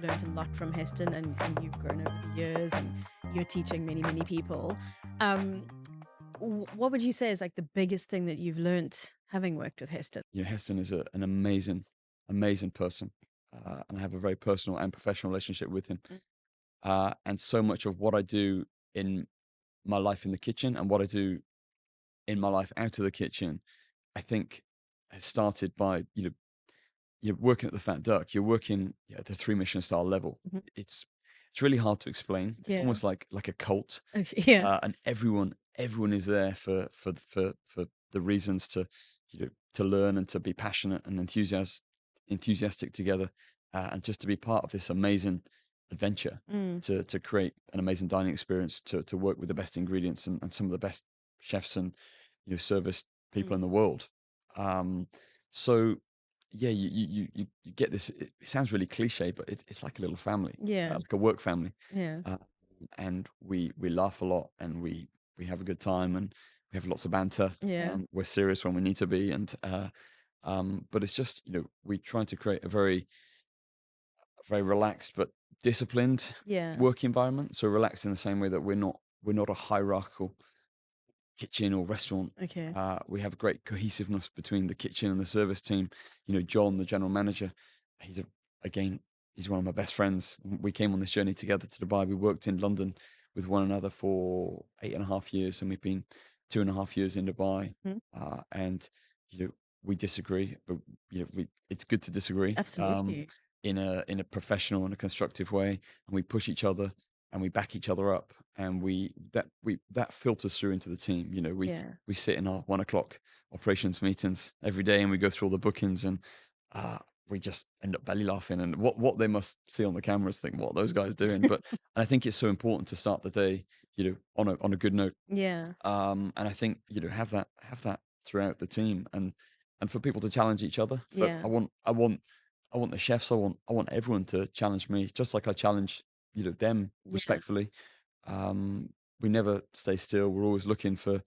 learned a lot from Heston, and you've grown over the years, and you're teaching many, many people. Um, what would you say is like the biggest thing that you've learned having worked with Heston? Heston is an amazing, amazing person, and I have a very personal and professional relationship with him. Mm. And so much of what I do in my life in the kitchen and what I do in my life out of the kitchen, I think has started by you're working at the Fat Duck. You're working at the three Michelin star level. Mhm. It's it's really hard to explain. It's Yeah. almost like a cult, Okay. Yeah. and everyone is there for the reasons to to learn and to be passionate and enthusiastic together, and just to be part of this amazing adventure Mm. to create an amazing dining experience, to work with the best ingredients and some of the best chefs and service people in Mm. the world. Um, so yeah, you get this. It sounds really cliche, but it's like a little family, Yeah. like a work family, Yeah. uh, and we laugh a lot, and we have a good time, and we have lots of banter. Yeah. We're serious when we need to be, and but it's just we try to create a very relaxed but disciplined Yeah. work environment. So relaxed in the same way that we're not a hierarchical kitchen or restaurant. Okay. We have great cohesiveness between the kitchen and the service team. John, the general manager, he's a, again, he's one of my best friends. We came on this journey together to Dubai. We worked in London with one another for 8.5 years, and we've been 2.5 years in Dubai. Mhm. And you know, we disagree, but it's good to disagree. Absolutely. In a professional and a constructive way, and we push each other and we back each other up, and that filters through into the team. Yeah. We sit in our 1 o'clock operations meetings every day, and we go through all the bookings, and uh, we just end up belly laughing, and what they must see on the cameras think, what are those guys doing? But and I think it's so important to start the day, on a good note. Yeah. And I think have that throughout the team, and for people to challenge each other. For Yeah. I want the chefs. I want everyone to challenge me, just like I challenge them Yeah. respectfully. We never stay still. We're always looking for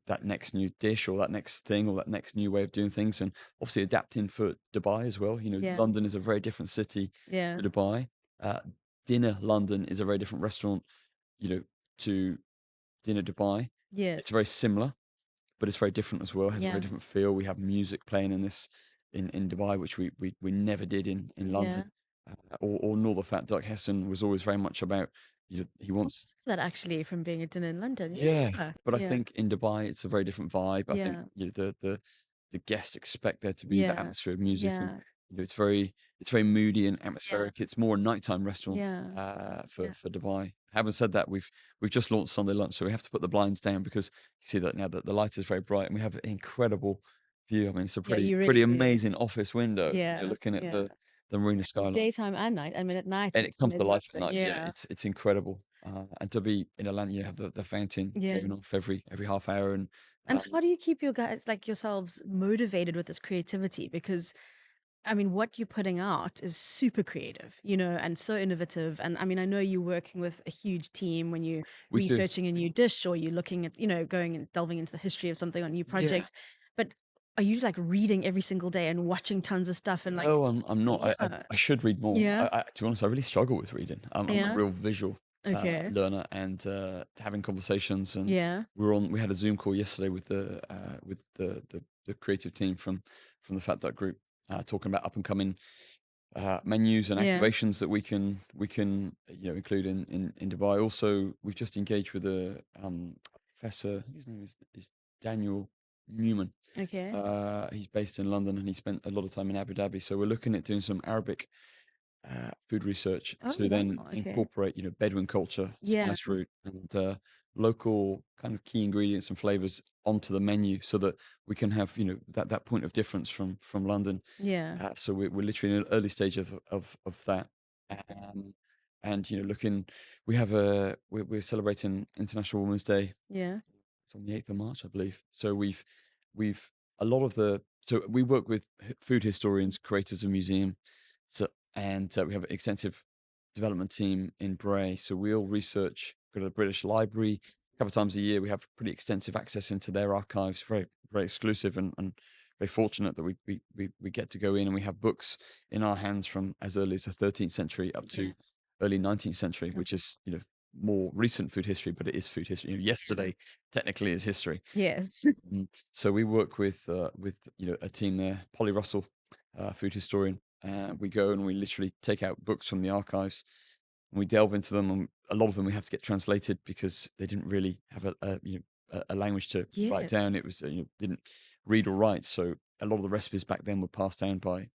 that next new dish or that next thing or that next new way of doing things, and obviously adapting for Dubai as well. Yeah. London is a very different city Yeah. to Dubai. Uh, Dinner London is a very different restaurant, to Dinner Dubai. It's Yes. very similar, but it's very different as well. It has a very Yeah. different feel. We have music playing in Dubai, which we never did in Yeah. London, or nor the Fat Duck. Heston was always very much about he wants. That actually from being a dinner in London. Yeah, Yeah. but I Yeah. think in Dubai it's a very different vibe. I think Yeah. the guests expect there to be that Yeah. atmosphere of music, and Yeah. it's very moody and Yeah. atmospheric. It's more a nighttime restaurant, Yeah. for Yeah. for Dubai. Having said that, we've just launched Sunday lunch, so we have to put the blinds down because you see that now that the light is very bright, and we have an incredible view. I mean, it's a Yeah, pretty you really pretty do. amazing office window. You're Yeah. looking at Yeah. the marina skyline, Daytime and night. I mean, at night and it it's comes to life at magnificent. night. Yeah, Yeah. it's incredible. And to be in Atlanta, you have the fountain Yeah. going off every half hour, and And um, how do you keep your guys like yourselves motivated with this creativity? Because I mean, what you're putting out is super creative, and so innovative. And I mean, I know you're working with a huge team when you're we do. researching a new dish or you're looking at, going and delving into the history of something on a new Yeah. project. But are you like reading every single day and watching tons of stuff and like, No, I'm not. I, I yeah, I should read more. yeah, To be honest, I really struggle with reading. I'm a yeah, real visual okay, learner, and having conversations. And yeah, we had a Zoom call yesterday with the creative team from the Fat Duck Group, talking about up and coming menus and yeah. activations that we can include in Dubai. Also, we've just engaged with a professor. I think his name is Daniel Newman. Okay. He's based in London, and he spent a lot of time in Abu Dhabi. So we're looking at doing some Arabic food research Oh, to then wow. Okay. incorporate, Bedouin culture, Yeah. spice route, and local kind of key ingredients and flavors onto the menu, so that we can have, that point of difference from London. Yeah. So we're literally in an early stage of that. Um, and looking, we're celebrating International Women's Day. Yeah. It's on the 8th of March, I believe. So we've a lot of the so we work with food historians, creators of museum, so and we have an extensive development team in Bray. So we all research, go to the British Library a couple of times a year. We have pretty extensive access into their archives, very very exclusive and very fortunate that we get to go in and we have books in our hands from as early as the 13th century up Yeah. to early 19th century, which Okay. is, more recent food history, but it is food history. Yesterday technically is history. Yes. So we work with a team there, Polly Russell, food historian. We go and we literally take out books from the archives and we delve into them. And a lot of them we have to get translated because they didn't really have a language to write Yes. down. It was didn't read or write. So a lot of the recipes back then were passed down by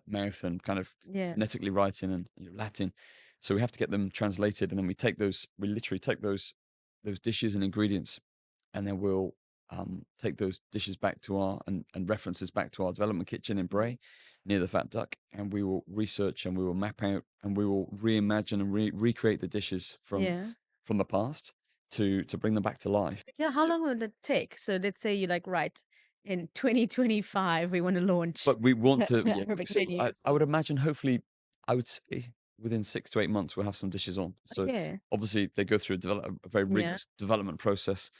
mouth and kind of Yeah. phonetically writing and Latin. So we have to get them translated, and then we literally take those dishes and ingredients, and then we'll take those dishes back to and references back to our development kitchen in Mhm. Bray near the Fat Duck, and we will research and we will map out and we will reimagine and recreate the dishes Yeah. from the past to bring them back to life. Yeah, how long would it take? So let's say you like, right, in 2025, we want to launch But we want to, the yeah. Arabic So menu. I would imagine, hopefully, I would say within 6 to 8 months we'll have some dishes on. So Okay. obviously they go through a very Yeah. rigorous development process,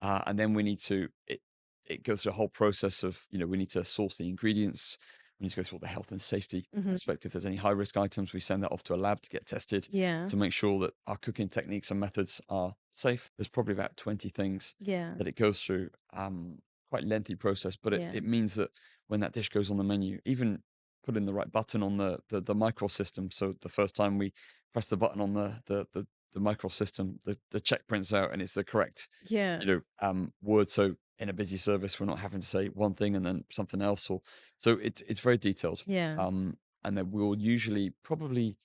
and then we need to it goes through a whole process of we need to source the ingredients. We need to go through all the health and safety Hmm. aspect. If there's any high risk items, we send that off to a lab to get tested Yeah. to make sure that our cooking techniques and methods are safe. There's probably about 20 things Yeah. that it goes through. Quite lengthy process, but it, Yeah. it means that when that dish goes on the menu, even putting the right button on the micro system. So the first time we press the button on the micro system, the check prints out and it's the correct, Yeah. word. So in a busy service, we're not having to say one thing and then something else. Or so it's very detailed. Yeah. Um, and then we'll usually probably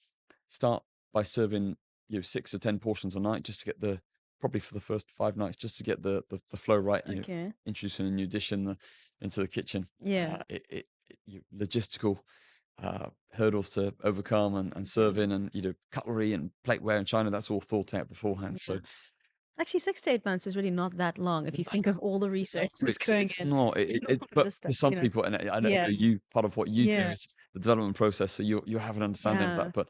start by serving 6 or 10 portions a night just to get the probably for the first 5 nights just to get the flow right. Okay. Introducing a new dish into the kitchen. Yeah. Logistical hurdles to overcome and serve Yeah. in, and cutlery and plateware and china, that's all thought out beforehand. So Yeah. Actually, 6 to 8 months is really not that long if you think of all the research that's going it's in not to all of but this for stuff, some people, and I know Yeah. you, part of what you do Yeah. is the development process, so you have an understanding of Yeah. that. But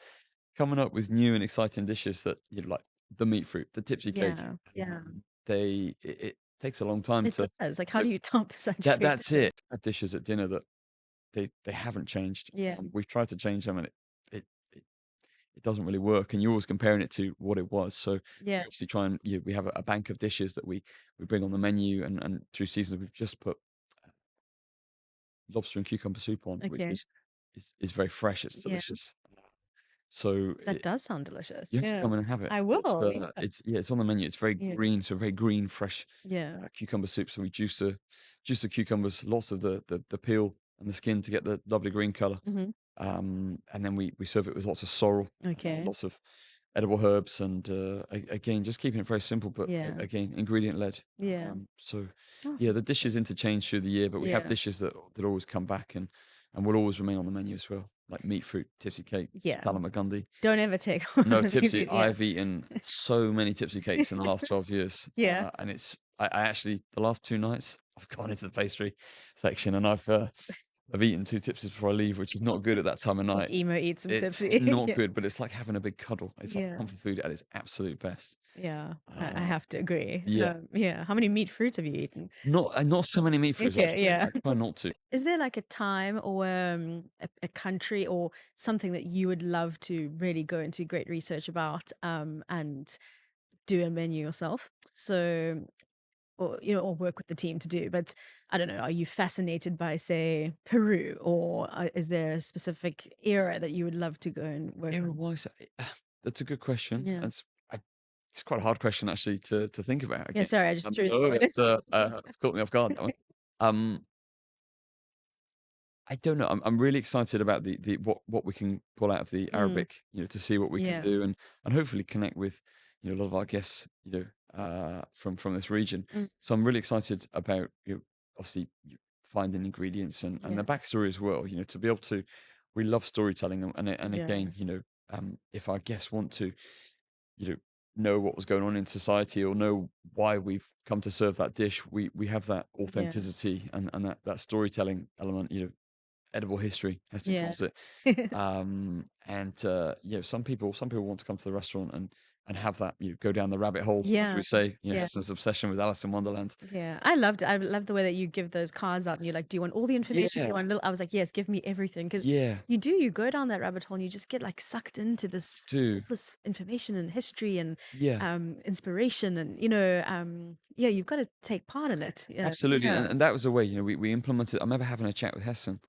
coming up with new and exciting dishes that like the meat fruit, the tipsy cake, Yeah. Yeah. it takes a long time It does. Like, how to do you top such great that's dishes? it. Have dishes at dinner that they haven't changed. Yeah. We've tried to change them, and it it it doesn't really work, and you're always comparing it to what it was. So Yeah. we obviously try and we have a bank of dishes that we bring on the menu, and through seasons we've just put lobster and cucumber soup on, which Okay. is very fresh. It's Yeah. delicious. So That does sound delicious. you have to Yeah. come in and have it. I will. Yeah. It's on the menu. It's very Yeah. green, so very green, fresh Yeah. cucumber soup. So we juice the cucumbers, lots of the peel and the skin to get the lovely green color. Mhm. And then we serve it with lots of sorrel, Okay. lots of edible herbs, and again, just keeping it very simple, but Yeah. again, ingredient led. Yeah. So Oh, yeah, the dishes interchange through the year, but we have yeah. dishes that always come back and will always remain on the menu as well, like meat fruit, tipsy cake, Yeah. Magundy. Don't ever take one No, of the tipsy. maybe yeah. I've eaten so many tipsy cakes in the last 12 years. Yeah. And I actually, the last 2 nights, I've gone into the pastry section and I've eaten 2 tipsies before I leave, which is not good at that time of Like night. emo eat some It's tipsy. not Yeah. good, but it's like having a big cuddle. It's like Yeah. comfort food at its absolute best. Yeah. I Uh, have to agree. yeah, Yeah. How many meat fruits have you eaten? not so many meat fruits Okay. actually. Yeah. I try not to. Is there like a time or a country or something that you would love to really go into great research about and do a menu yourself? So, or or work with the team to do. But I don't know. Are you fascinated by, say, Peru, or is there a specific era that you would love to go and work Era on? wise, that's a good question. Yeah. It's quite a hard question actually to think about Yeah. again. Sorry, I just threw Oh, it. it's caught me off guard, that one. Um, I don't know. I'm really excited about the what we can pull out of the Mm, Arabic, to see what we can yeah. do, and hopefully connect with, a lot of our guests, from this region. Mm, So I'm really excited about, obviously finding ingredients and the yeah. backstory as well. To be able to, we love storytelling, and Yeah. again, if our guests want to, you know what was going on in society or know why we've come to serve that dish, we have that Yeah. authenticity and that storytelling element. Edible history, Heston Yeah. calls it. And some people want to come to the restaurant and and have that, go down the rabbit hole, as Yeah. we say, Yeah. Heston's obsession with Alice in Wonderland. Yeah, I loved it. I love the way that you give those cards out and you're like, "Do you want all the information? Do you Yeah, want little?" I was like, "Yes, give me everything." Because yeah, you go down that rabbit hole and you just get like sucked into this all do, this information and history and yeah. inspiration and yeah, you've got to take part in it. Yeah, Absolutely, yeah. and that was the way, we implemented. I remember having a chat with Heston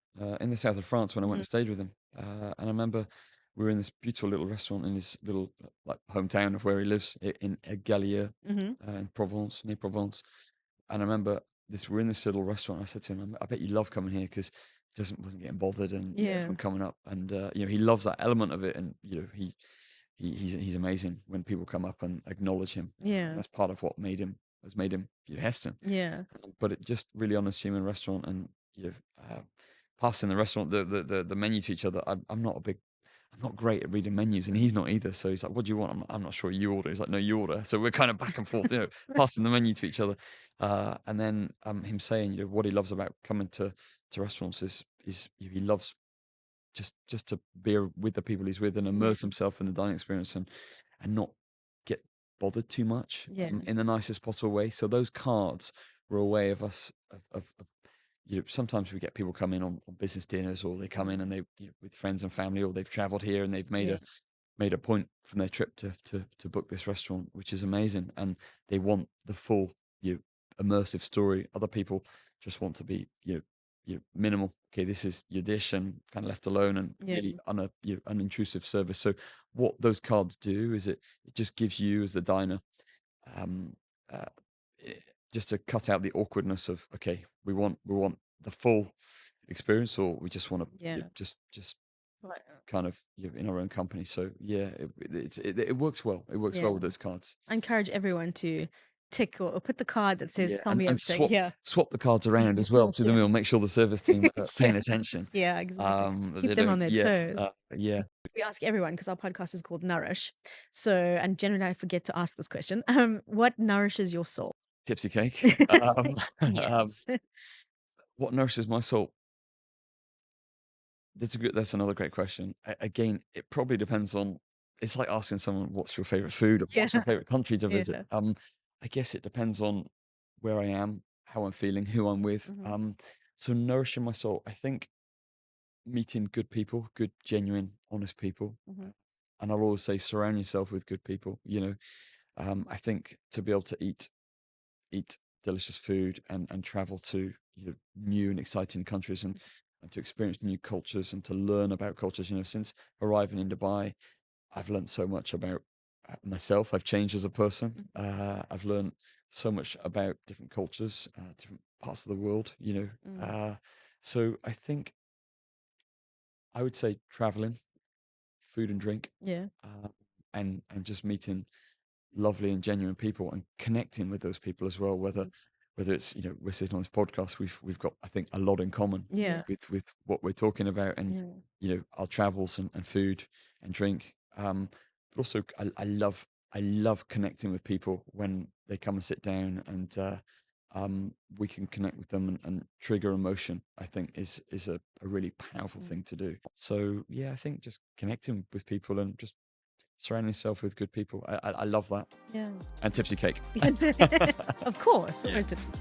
in the south of France when I went Mhm, and stayed with him, and I remember we were in this beautiful little restaurant in his little like hometown of where he lives in Gallier, mhm. in Provence, near Provence. And I remember we're in this little restaurant. I said to him, I bet you love coming here because he wasn't getting bothered, and Yeah, everyone coming up, and he loves that element of it, and he's amazing when people come up and acknowledge him. yeah, That's part of what has made him Heston. yeah, But it just really honest human restaurant, and passing the restaurant the menu to each other. I'm not great at reading menus, and he's not either. So he's like, "What do you want?" I'm not sure. You order. He's like, "No, you order." So we're kind of back and forth, passing the menu to each other. And then him saying, what he loves about coming to restaurants is he loves just to be with the people he's with and yeah, immerse himself in the dining experience, and not get bothered too much, yeah, in the nicest possible way. So those cards were a way of us of sometimes we get people come in on business dinners, or they come in mm, and they, with friends and family, or they've traveled here and they've yeah, made a point from their trip to book this restaurant, which is amazing, and they want the full, immersive story. Other people just want to be, minimal. Okay, this is your dish, and kind of left alone, and yeah, really unintrusive service. So what those cards do is it just gives you as the diner, um, uh, eh, just to cut out the awkwardness of, okay, we want the full experience, or we just want to, yeah. just Right. kind of, in our own company. So yeah, it works well. It works well Yeah. with those cards. I encourage everyone to tick or put the card that says, Yeah, "Tell and me everything." Yeah. swap the cards around as well through the Yeah. meal. Make sure the service team are Yeah. paying attention. Yeah, exactly. That Keep they them on don't. their Yeah, toes. yeah. We ask everyone because our podcast is called Nourish. So, and generally I forget to ask this question. What nourishes your soul? Tipsy cake. Um, Yes. what nourishes my soul? That's another great question. Again, it probably depends on. It's like asking someone, "What's your favorite food?" or Yeah. "What's your favorite country to visit?" Yeah. I guess it depends on where I am, how I'm feeling, who I'm with. Mhm. So nourishing my soul, I think meeting good people, good, genuine, honest people, Mhm. and I'll always say surround yourself with good people. I think to be able to eat delicious food, and travel to, new and exciting countries, and to experience new cultures, and to learn about cultures. Since arriving in Dubai, I've learned so much about myself. I've changed as a person. Mhm. I've learned so much about different cultures, different parts of the world. Mm. So I think I would say traveling, food and drink, Yeah. uh, and just meeting lovely and genuine people, and connecting with those people as well. Whether Mhm. whether it's, we're sitting on this podcast, we've got, I think, a lot in common Yeah. with what we're talking about, and Yeah. our travels, and food and drink. But also, I love connecting with people when they come and sit down, and we can connect with them, and trigger emotion. I think is a really powerful Mm. thing to do. So yeah, I think just connecting with people, and just surrounding yourself with good people. I love that. Yeah. And tipsy cake. Of course. Yeah. Always tipsy.